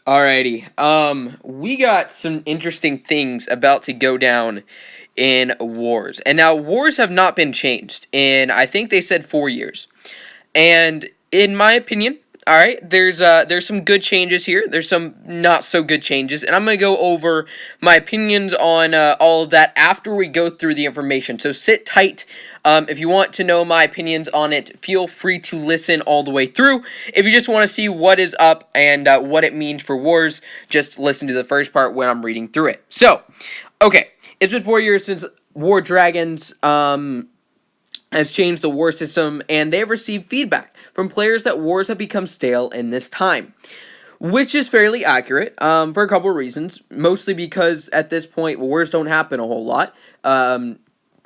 Alrighty. We got some interesting things about to go down in wars. And now wars have not been changed in I think they said 4 years. And in my opinion, all right, there's some good changes here. There's some not so good changes, and I'm gonna go over my opinions on all of that after we go through the information. So sit tight. If you want to know my opinions on it, feel free to listen all the way through. If you just want to see what is up and what it means for wars, just listen to the first part when I'm reading through it. So, okay, it's been 4 years since War Dragons has changed the war system, and they have received feedback from players that wars have become stale in this time, which is fairly accurate for a couple of reasons. Mostly because at this point wars don't happen a whole lot.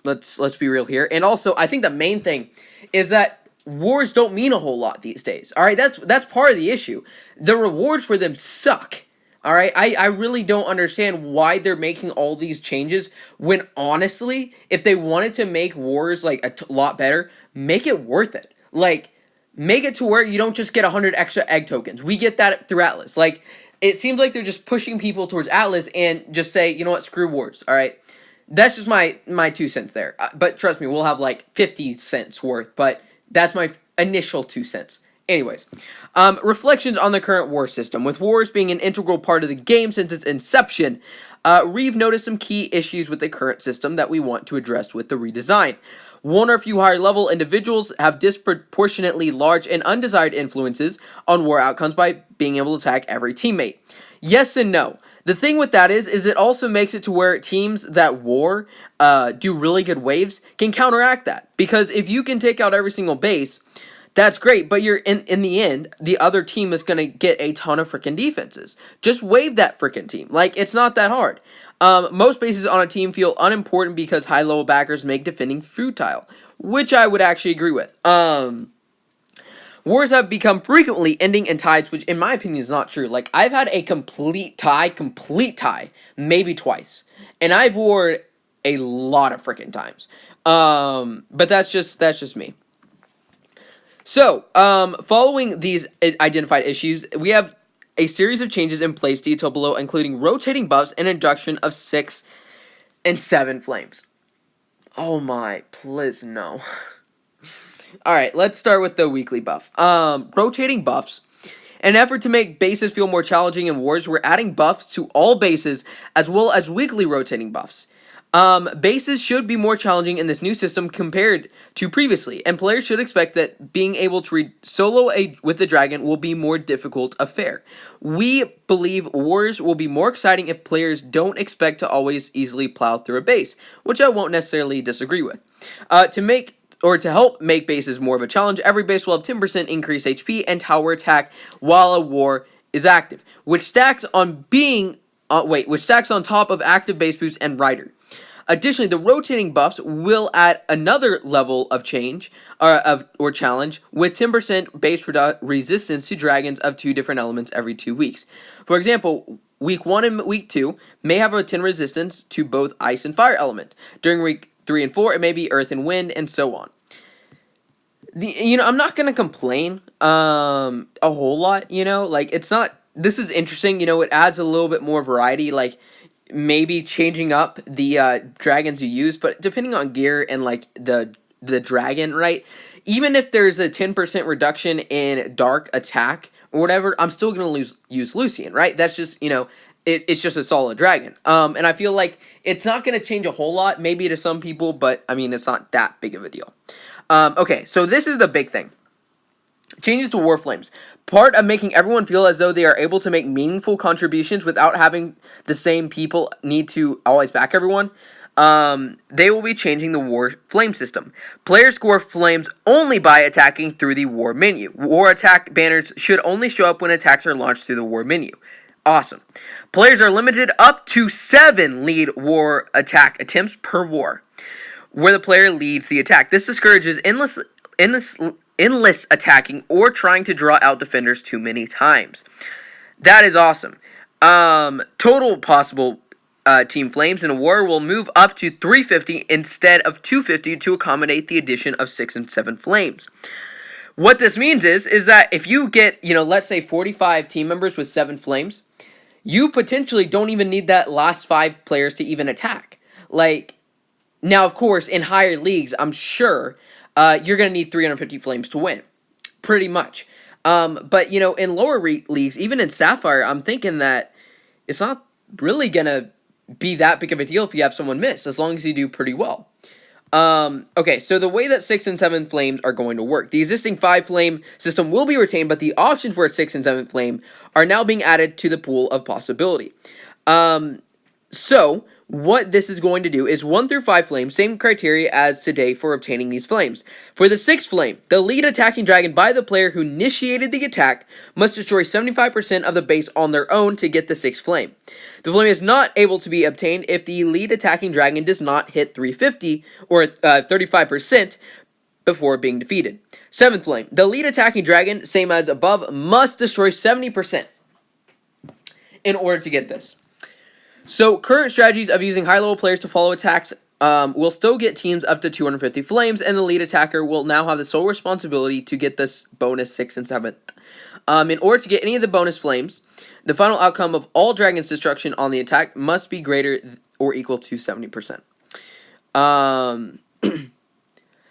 Let's be real here, and also I think the main thing is that wars don't mean a whole lot these days. All right, that's part of the issue. The rewards for them suck. All right, I really don't understand why they're making all these changes when honestly, if they wanted to make wars like a lot better, make it worth it. Like, make it to where you don't just get 100 extra egg tokens. We get that through Atlas. Like, it seems like they're just pushing people towards Atlas and just say, you know what, screw wars. All right, that's just my 2 cents there. But trust me, we'll have like 50 cents worth. But that's my initial 2 cents. Anyways, reflections on the current war system. With wars being an integral part of the game since its inception, Reeve noticed some key issues with the current system that we want to address with the redesign. One or few higher level individuals have disproportionately large and undesired influences on war outcomes by being able to attack every teammate. Yes and no. The thing with that is it also makes it to where teams that war do really good waves can counteract that. Because if you can take out every single base, that's great, but you're in the end, the other team is going to get a ton of freaking defenses. Just wave that freaking team. Like, it's not that hard. Most bases on a team feel unimportant because high-level backers make defending futile, which I would actually agree with. Wars have become frequently ending in ties, which in my opinion is not true. Like, I've had a complete tie, maybe twice. And I've warred a lot of freaking times. But that's just me. So, following these identified issues, we have a series of changes in place detailed below, including rotating buffs and introduction of 6th and 7th flames. Oh my, please no. Alright, let's start with the weekly buff. Rotating buffs. In an effort to make bases feel more challenging in wars, we're adding buffs to all bases as well as weekly rotating buffs. Bases should be more challenging in this new system compared to previously, and players should expect that being able to solo with the dragon will be more difficult affair. We believe wars will be more exciting if players don't expect to always easily plow through a base, which I won't necessarily disagree with. To help make bases more of a challenge, every base will have 10% increased HP and tower attack while a war is active, which stacks on top of active base boost and rider. Additionally, the rotating buffs will add another level of change or challenge with 10% base resistance to dragons of 2 different elements every 2 weeks. For example, week 1 and week 2 may have a 10 resistance to both ice and fire element. During week 3 and 4, it may be earth and wind, and so on. I'm not gonna complain a whole lot. It's not. This is interesting. It adds a little bit more variety. Like, maybe changing up the dragons you use, but depending on gear and like the dragon, right? Even if there's a 10% reduction in dark attack or whatever, I'm still gonna use Lucian, right? That's just it's just a solid dragon. And I feel like it's not gonna change a whole lot, maybe to some people, but I mean it's not that big of a deal. Okay, so this is the big thing. Changes to Warflames. Part of making everyone feel as though they are able to make meaningful contributions without having the same people need to always back everyone. They will be changing the War Flame system. Players score flames only by attacking through the War menu. War attack banners should only show up when attacks are launched through the War menu. Awesome. Players are limited up to 7 lead war attack attempts per war, where the player leads the attack. This discourages endless attacking or trying to draw out defenders too many times. That is awesome. Total possible team flames in a war will move up to 350 instead of 250 to accommodate the addition of 6th and 7th flames. What this means is that if you get, let's say 45 team members with 7 flames, you potentially don't even need that last 5 players to even attack. Like, now, of course, in higher leagues, I'm sure you're going to need 350 flames to win. Pretty much. But, in lower leagues, even in Sapphire, I'm thinking that it's not really going to be that big of a deal if you have someone miss, as long as you do pretty well. Okay, so the way that 6th and 7th flames are going to work. The existing 5 flame system will be retained, but the options for a 6th and 7th flame are now being added to the pool of possibility. So, what this is going to do is 1 through 5 flames, same criteria as today for obtaining these flames. For the 6th flame, the lead attacking dragon by the player who initiated the attack must destroy 75% of the base on their own to get the 6th flame. The flame is not able to be obtained if the lead attacking dragon does not hit 350 or 35% before being defeated. 7th flame, the lead attacking dragon, same as above, must destroy 70% in order to get this. So, current strategies of using high-level players to follow attacks will still get teams up to 250 flames, and the lead attacker will now have the sole responsibility to get this bonus 6th and 7th. In order to get any of the bonus flames, the final outcome of all dragons' destruction on the attack must be greater or equal to 70%.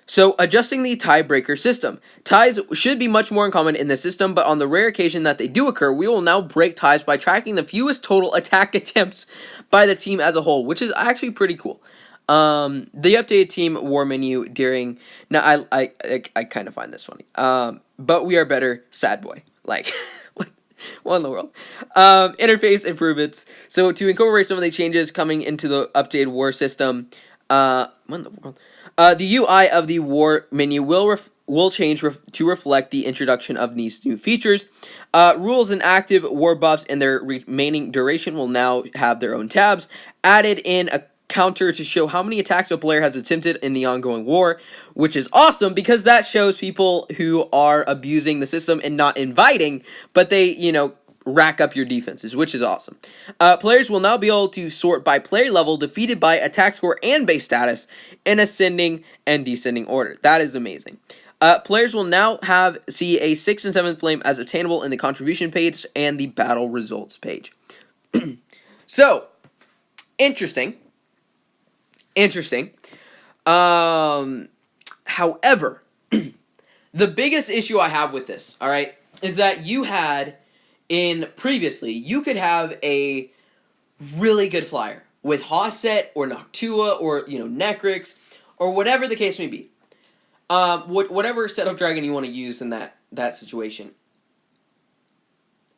So, adjusting the tiebreaker system. Ties should be much more uncommon in this system, but on the rare occasion that they do occur, we will now break ties by tracking the fewest total attack attempts by the team as a whole, which is actually pretty cool. The updated team war menu during... Now, I kind of find this funny. But we are better, sad boy. Like... What in the world? Interface improvements. So, to incorporate some of the changes coming into the updated war system... what in the world? The UI of the war menu will change to reflect the introduction of these new features. Rules and active war buffs and their remaining duration will now have their own tabs. Added in a counter to show how many attacks a player has attempted in the ongoing war, which is awesome because that shows people who are abusing the system and not inviting, but they, rack up your defenses, which is awesome. Players will now be able to sort by player level defeated by attack score and base status in ascending and descending order. That is amazing. Players will now see a 6th and 7th flame as attainable in the contribution page and the battle results page. So, interesting. However, the biggest issue I have with this, alright, is that you could have a really good flyer with Hosset or Noctua or, Necrix or whatever the case may be. Whatever setup dragon you want to use in that situation.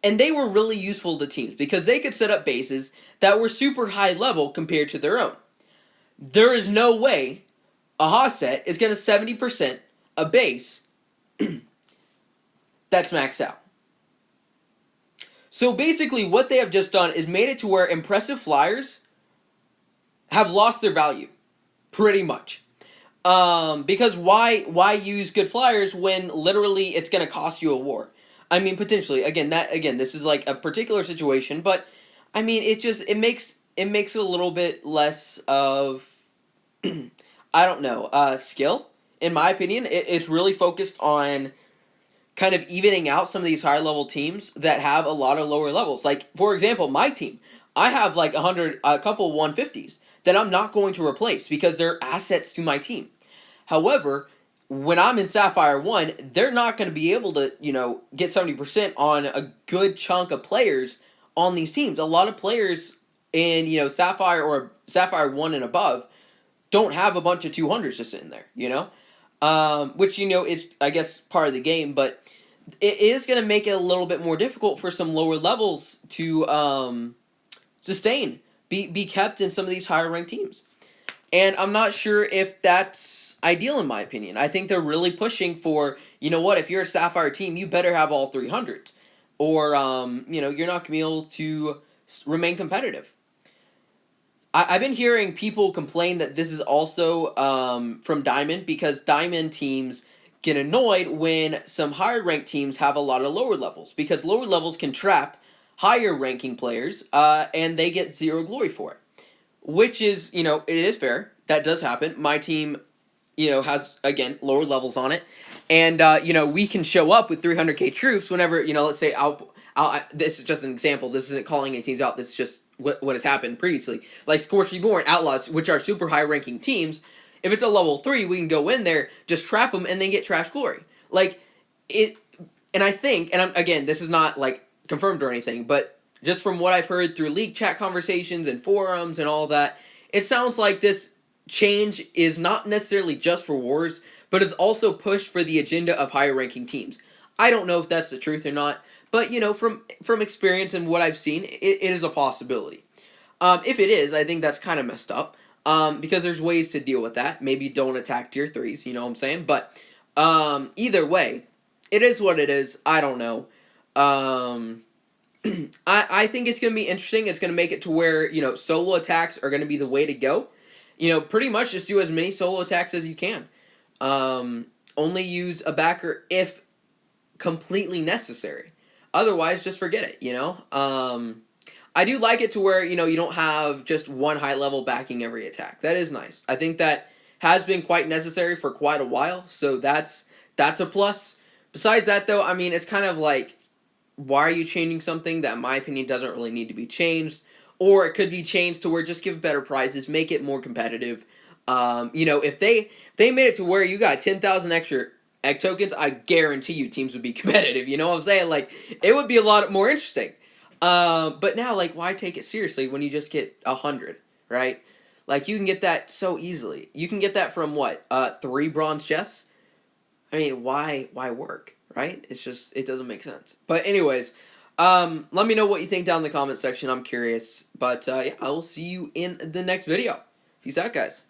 And they were really useful to teams because they could set up bases that were super high level compared to their own. There is no way a Hosset is going to 70% a base that's maxed out. So basically what they have just done is made it to where impressive flyers have lost their value. Pretty much. Because why use good flyers when literally it's going to cost you a war? I mean, potentially. Again, this is like a particular situation, but I mean, it makes it a little bit less of I don't know, skill. In my opinion, it's really focused on kind of evening out some of these higher level teams that have a lot of lower levels. Like, for example, my team. I have like a couple 150s that I'm not going to replace because they're assets to my team. However, when I'm in Sapphire 1, they're not going to be able to, get 70% on a good chunk of players on these teams. A lot of players in, Sapphire or Sapphire 1 and above don't have a bunch of 200s just sitting there, which, is, I guess, part of the game, but it is going to make it a little bit more difficult for some lower levels to sustain, be kept in some of these higher ranked teams. And I'm not sure if that's ideal in my opinion. I think they're really pushing for, if you're a Sapphire team, you better have all 300s. Or, you're not going to be able to remain competitive. I've been hearing people complain that this is also from Diamond because Diamond teams get annoyed when some higher ranked teams have a lot of lower levels because lower levels can trap higher ranking players and they get zero glory for it. Which is, it is fair. That does happen. My team, has, again, lower levels on it. and you know, we can show up with 300k troops whenever, you know, let's say this is just an example. This isn't calling any teams out. This is just what has happened previously. Like Scorched Reborn, Outlaws, which are super high ranking teams. If it's a level 3, we can go in there, just trap them, and then get Trash Glory. Like it, and I think, and again, this is not like confirmed or anything, but just from what I've heard through league chat conversations and forums and all that, it sounds like this change is not necessarily just for wars, but is also pushed for the agenda of higher ranking teams. I don't know if that's the truth or not, but you know, from experience and what I've seen, it is a possibility. If it is, I think that's kind of messed up. Because there's ways to deal with that. Maybe don't attack tier 3s, you know what I'm saying? But either way, it is what it is. I don't know. I think it's going to be interesting. It's going to make it to where, you know, solo attacks are going to be the way to go. You know, pretty much just do as many solo attacks as you can. Only use a backer if completely necessary. Otherwise, just forget it, you know? I do like it to where, you know, you don't have just one high level backing every attack. That is nice. I think that has been quite necessary for quite a while, so that's a plus. Besides that, though, I mean, it's kind of like, why are you changing something that, in my opinion, doesn't really need to be changed? Or it could be changed to where just give better prizes, make it more competitive. You know, if they made it to where you got 10,000 extra egg tokens, I guarantee you teams would be competitive. You know what I'm saying? Like, it would be a lot more interesting. But now, like, why take it seriously when you just get 100, right? Like, you can get that so easily. You can get that from, what, 3 bronze chests? I mean, why work, right? It's just, it doesn't make sense. But anyways, let me know what you think down in the comment section. I'm curious. But, yeah, I will see you in the next video. Peace out, guys.